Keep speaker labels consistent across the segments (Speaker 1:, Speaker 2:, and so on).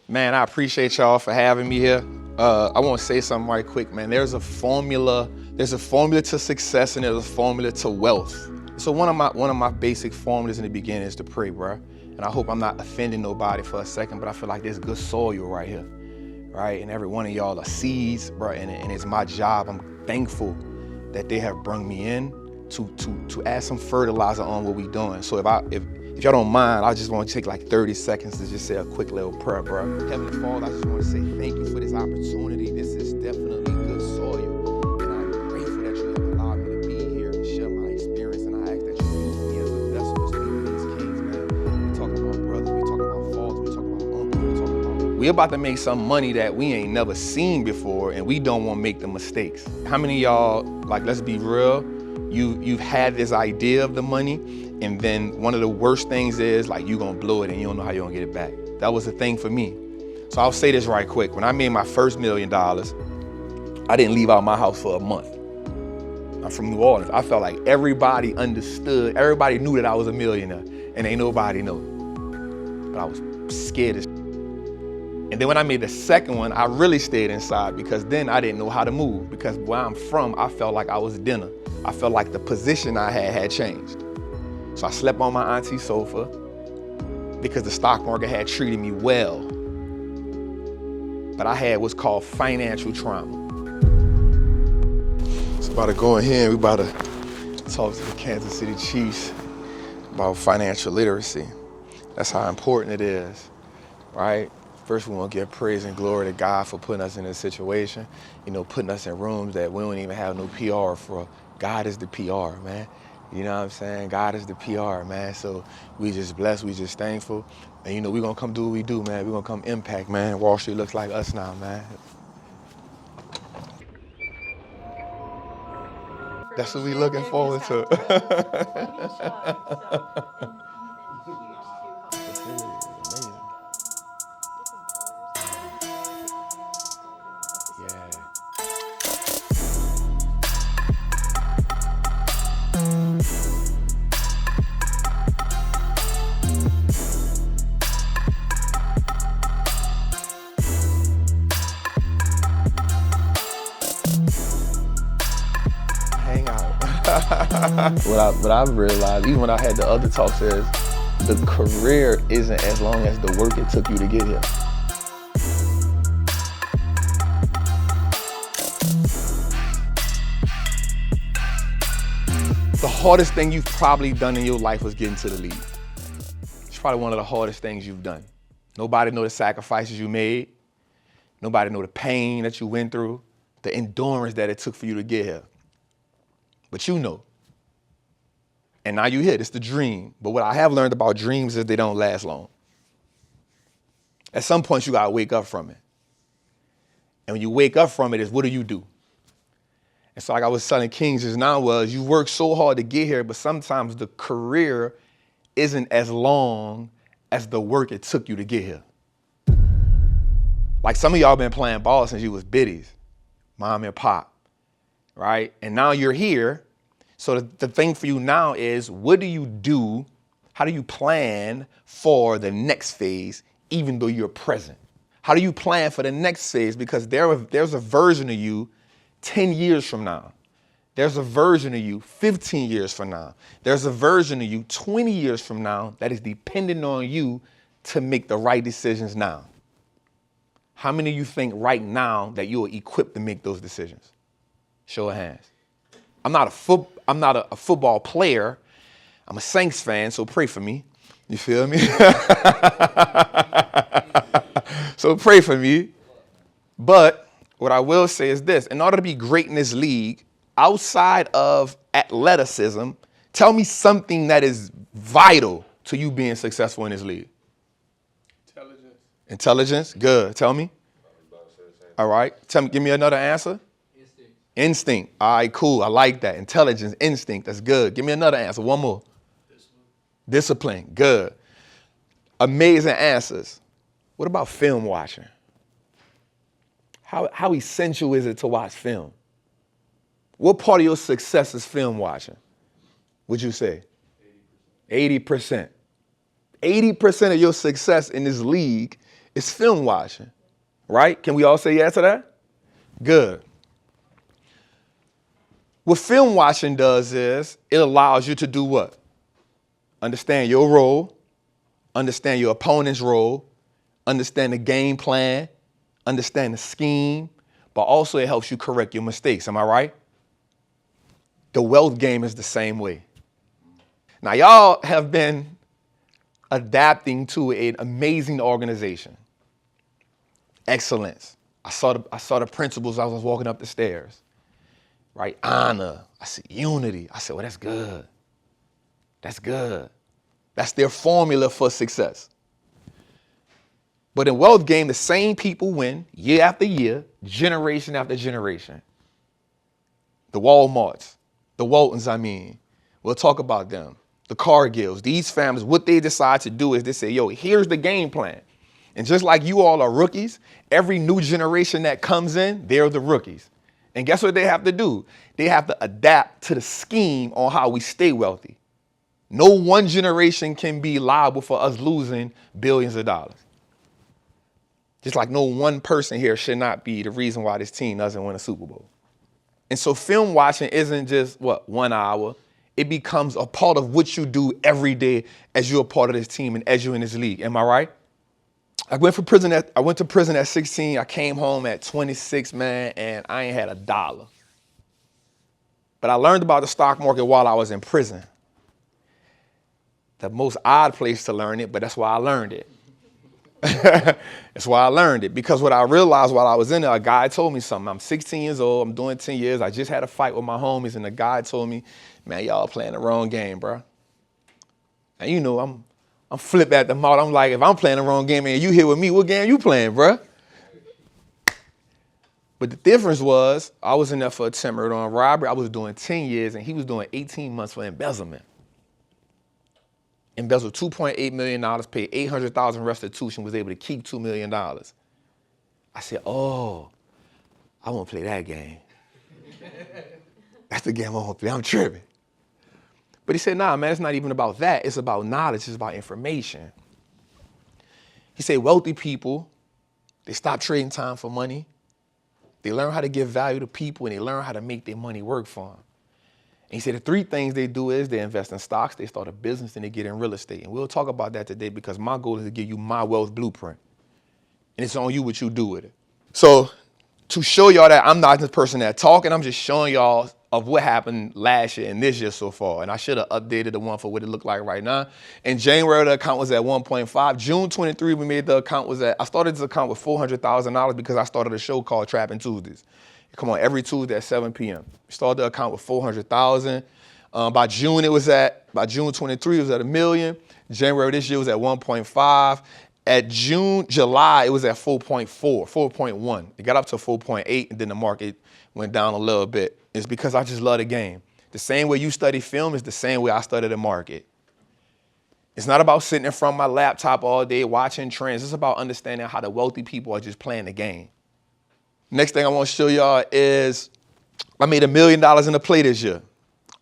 Speaker 1: Man, I appreciate y'all for having me here. I want to say something right quick, man. There's a formula to success and there's a formula to wealth. So one of my basic formulas in the beginning is to pray, bro. And I hope I'm not offending nobody for a second, but I feel like there's good soil right here, right? And every one of y'all are seeds, bro. And it's my job. I'm thankful that they have brought me in to add some fertilizer on what we doing. So if y'all don't mind, I just want to take like 30 seconds to just say a quick little prayer, bro. Heavenly Father, I just want to say thank you for this opportunity. This is definitely good soil. And I'm grateful that you have allowed me to be here and share my experience. And I ask that you use me as a vessel to speak to these kings, man. We talking about brothers, we talking about fathers, we talking about uncles, we talking about... We about to make some money that we ain't never seen before, and we don't want to make the mistakes. How many of y'all, like, let's be real, you've had this idea of the money, and then one of the worst things is like you gonna blow it and you don't know how you're gonna get it back. That was a thing for me. So I'll say this right quick. When I made my first $1 million, I didn't leave out my house for a month. I'm from New Orleans. I felt like everybody understood, everybody knew that I was a millionaire, and ain't nobody know. But I was scared as shit. And then when I made the second one, I really stayed inside because then I didn't know how to move, because where I'm from, I felt like I was dinner. I felt like the position I had changed. So I slept on my auntie's sofa because the stock market had treated me well. But I had what's called financial trauma. It's about to go in here, we about to talk to the Kansas City Chiefs about financial literacy. That's how important it is, right? First, we want to give praise and glory to God for putting us in this situation, putting us in rooms that we don't even have no PR for. God is the PR, man. You know what I'm saying? God is the PR, man. So we just blessed, we just thankful. And we're gonna come do what we do, man. We're gonna come impact, man. Wallstreet looks like us now, man. That's what we looking forward to. Hang out. What I've realized, even when I had the other talks, is the career isn't as long as the work it took you to get here. The hardest thing you've probably done in your life was getting to the league. It's probably one of the hardest things you've done. Nobody know the sacrifices you made. Nobody know the pain that you went through, the endurance that it took for you to get here. But you know. And now you're here, it's the dream. But what I have learned about dreams is they don't last long. At some point, you gotta wake up from it. And when you wake up from it, is what do? And so like I was telling Kings just now was, you work so hard to get here, but sometimes the career isn't as long as the work it took you to get here. Like some of y'all been playing ball since you was biddies, mom and pop, right? And now you're here. So the thing for you now is, what do? How do you plan for the next phase, even though you're present? How do you plan for the next phase? Because there's a version of you 10 years from now. There's a version of you 15 years from now. There's a version of you 20 years from now that is dependent on you to make the right decisions now. How many of you think right now that you are equipped to make those decisions? Show of hands. I'm not a football player. I'm a Saints fan, so pray for me. You feel me? So pray for me. But what I will say is this: in order to be great in this league, outside of athleticism, tell me something that is vital to you being successful in this league. Intelligence. Intelligence? Good. Tell me. All right. Give me another answer. Instinct. All right, cool. I like that. Intelligence, instinct. That's good. Give me another answer. One more. Discipline. Good. Amazing answers. What about film watching? How essential is it to watch film? What part of your success is film watching? Would you say? 80%. 80% of your success in this league It's film watching, right? Can we all say yes to that? Good. What film watching does is it allows you to do what? Understand your role, understand your opponent's role, understand the game plan, understand the scheme, but also it helps you correct your mistakes. Am I right? The wealth game is the same way. Now, y'all have been adapting to an amazing organization. Excellence. I saw the principles as I was walking up the stairs. Right? Honor. I said unity. I said, well, that's good. That's good. That's their formula for success. But in wealth game, the same people win year after year, generation after generation. The Walmarts, the Waltons, we'll talk about them. The Cargills, these families, what they decide to do is they say, yo, here's the game plan. And just like you all are rookies, every new generation that comes in, they're the rookies. And guess what they have to do? They have to adapt to the scheme on how we stay wealthy. No one generation can be liable for us losing billions of dollars. Just like no one person here should not be the reason why this team doesn't win a Super Bowl. And so film watching isn't just, 1 hour. It becomes a part of what you do every day as you're a part of this team and as you're in this league. Am I right? I went to prison at 16. I came home at 26, man, and I ain't had $1. But I learned about the stock market while I was in prison. The most odd place to learn it, but that's why I learned it. That's why I learned it. Because what I realized while I was in there, a guy told me something. I'm 16 years old. I'm doing 10 years. I just had a fight with my homies, and the guy told me, man, y'all playing the wrong game, bro. And you know, I'm flip at the mouth. I'm like, if I'm playing the wrong game and you here with me, what game you playing, bro? But the difference was I was in there for attempt murder on robbery. I was doing 10 years, and he was doing 18 months for embezzlement. Embezzled $2.8 million, paid $800,000 restitution, was able to keep $2 million. I said, oh, I won't play that game. That's the game I won't play. I'm tripping. But he said, nah, man, it's not even about that. It's about knowledge. It's about information. He said, wealthy people, they stop trading time for money. They learn how to give value to people, and they learn how to make their money work for them. And he said the 3 things they do is they invest in stocks, they start a business, and they get in real estate. And we'll talk about that today because my goal is to give you my wealth blueprint. And it's on you what you do with it. So to show y'all that I'm not this person that talking, I'm just showing y'all of what happened last year and this year so far. And I should have updated the one for what it looked like right now. In January, the account was at 1.5. June 23, we made the account I started this account with $400,000 because I started a show called Trapping Tuesdays. Come on, every Tuesday at 7 p.m. We started the account with $400,000. By June 23, it was at $1 million. January this year was at 1.5. At July, it was at 4.1. It got up to 4.8, and then the market went down a little bit. It's because I just love the game. The same way you study film is the same way I study the market. It's not about sitting in front of my laptop all day watching trends. It's about understanding how the wealthy people are just playing the game. Next thing I want to show y'all is I made $1 million in a play this year.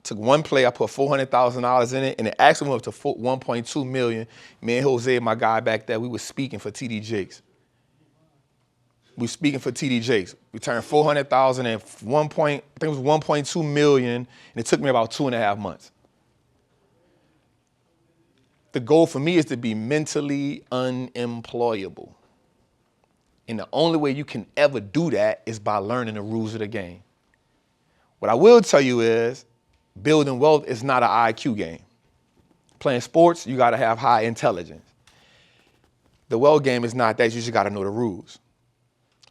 Speaker 1: Took one play, I put $400,000 in it, and it actually went up to 1.2 million. Me and Jose, my guy back there, we were speaking for TD Jakes. We turned 400,000 and I think it was 1.2 million, and it took me about 2.5 months. The goal for me is to be mentally unemployable. And the only way you can ever do that is by learning the rules of the game. What I will tell you is building wealth is not an IQ game. Playing sports, you got to have high intelligence. The wealth game is not that. You just got to know the rules.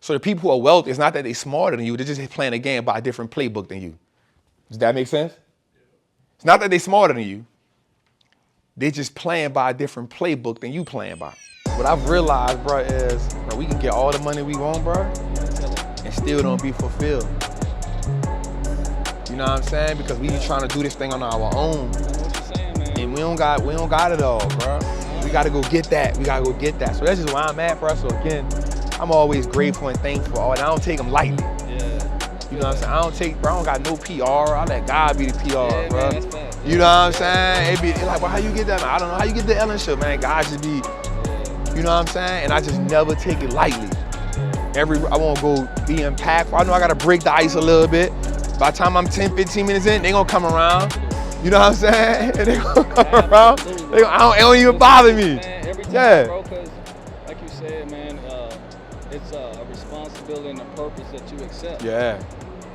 Speaker 1: So the people who are wealthy, it's not that they're smarter than you. They're just playing a game by a different playbook than you. Does that make sense? It's not that they're smarter than you. They're just playing by a different playbook than you playing by. What I've realized, bro, is we can get all the money we want, bro, and still don't be fulfilled. You know what I'm saying? Because we trying to do this thing on our own, and we don't got it all, bro. We got to go get that. So that's just where I'm at, bro. So again, I'm always grateful and thankful, and I don't take them lightly. You know what I'm saying? I don't got no PR. I let God be the PR, bro. You know what I'm saying? It be like, well, how you get that? Man? I don't know how you get the Ellen shit, man. God should be. You You know what I'm saying? And I just never take it lightly. I want to go be impactful. I know I got to break the ice a little bit. By the time I'm 10, 15 minutes in, they gonna come around. You know what I'm saying? And they gonna come around. It don't even bother me.
Speaker 2: Man, every time,
Speaker 1: Yeah.
Speaker 2: bro, because like you said, man, it's a responsibility and a purpose that you accept.
Speaker 1: Yeah.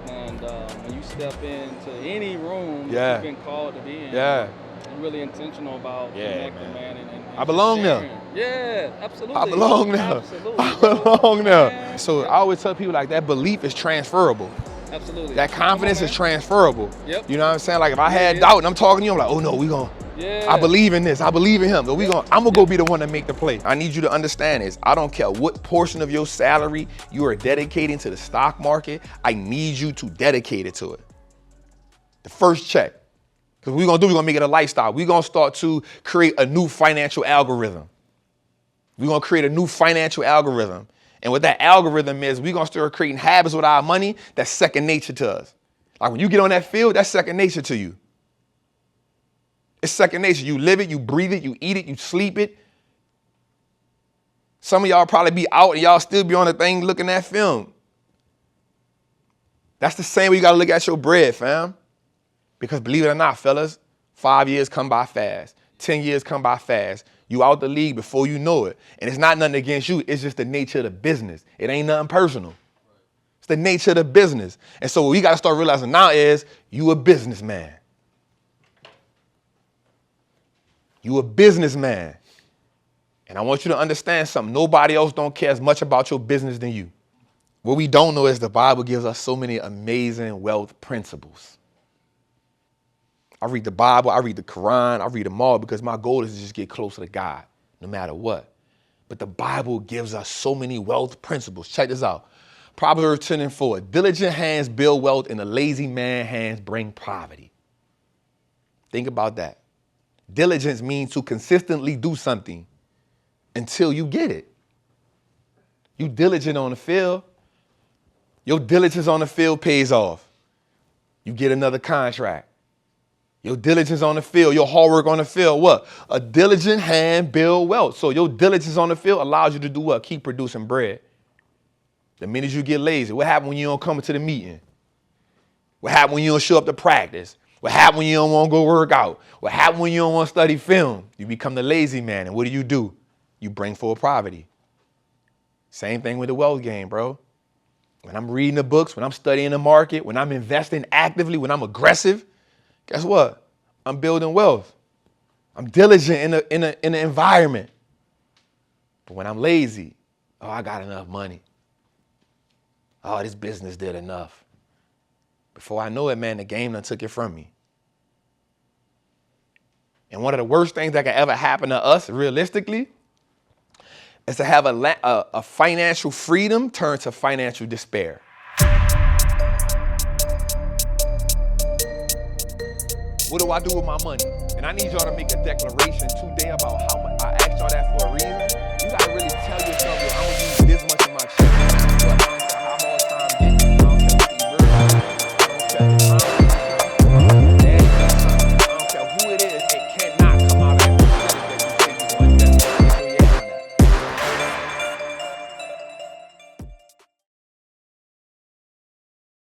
Speaker 2: And when you step into any room
Speaker 1: Yeah.
Speaker 2: that you've been called to be in,
Speaker 1: Yeah.
Speaker 2: you're really intentional about connecting, man. And
Speaker 1: I belong
Speaker 2: just
Speaker 1: there.
Speaker 2: sharing. Yeah, absolutely.
Speaker 1: I belong there.
Speaker 2: Absolutely,
Speaker 1: I
Speaker 2: bro.
Speaker 1: belong there.
Speaker 2: Man,
Speaker 1: So I always tell people like that belief is transferable.
Speaker 2: absolutely.
Speaker 1: That confidence
Speaker 2: Come on,
Speaker 1: is transferable.
Speaker 2: Yep.
Speaker 1: You know what I'm saying? Like if I had
Speaker 2: Yeah.
Speaker 1: doubt and I'm talking to you, I'm like, oh no, we gonna.
Speaker 2: Yeah.
Speaker 1: I believe in this. I believe in him. So I'm gonna go be the one to make the play. I need you to understand this. I don't care what portion of your salary you are dedicating to the stock market. I need you to dedicate it to it. The first check. Because we're gonna make it a lifestyle. We're gonna start to create a new financial algorithm. We're gonna create a new financial algorithm. And what that algorithm is, we're gonna start creating habits with our money that's second nature to us. Like when you get on that field, that's second nature to you. It's second nature. You live it, you breathe it, you eat it, you sleep it. Some of y'all probably be out and y'all still be on the thing looking at film. That's the same way you gotta look at your bread, fam. Because believe it or not, fellas, 5 years come by fast. 10 years come by fast. You out the league before you know it. And it's not nothing against you. It's just the nature of the business. It ain't nothing personal. It's the nature of the business. And so what we got to start realizing now is you a businessman. You a businessman. And I want you to understand something. Nobody else don't care as much about your business than you. What we don't know is the Bible gives us so many amazing wealth principles. I read the Bible, I read the Quran, I read them all because my goal is to just get closer to God, no matter what. But the Bible gives us so many wealth principles. Check this out. Proverbs 10:4. Diligent hands build wealth and a lazy man's hands bring poverty. Think about that. Diligence means to consistently do something until you get it. You diligent on the field. Your diligence on the field pays off. You get another contract. Your diligence on the field, your hard work on the field, what? A diligent hand build wealth. So your diligence on the field allows you to do what? Keep producing bread. The minute you get lazy, what happens when you don't come to the meeting? What happens when you don't show up to practice? What happens when you don't want to go work out? What happens when you don't want to study film? You become the lazy man. And what do? You bring forth poverty. Same thing with the wealth game, bro. When I'm reading the books, when I'm studying the market, when I'm investing actively, when I'm aggressive, guess what? I'm building wealth. I'm diligent in the environment. But when I'm lazy, oh, I got enough money. Oh, this business did enough. Before I know it, man, the game done took it from me. And one of the worst things that can ever happen to us, realistically, is to have a financial freedom turn to financial despair. What do I do with my money? And I need y'all to make a declaration today about how much. I asked y'all that for a reason. You gotta really tell yourself, I'm gonna use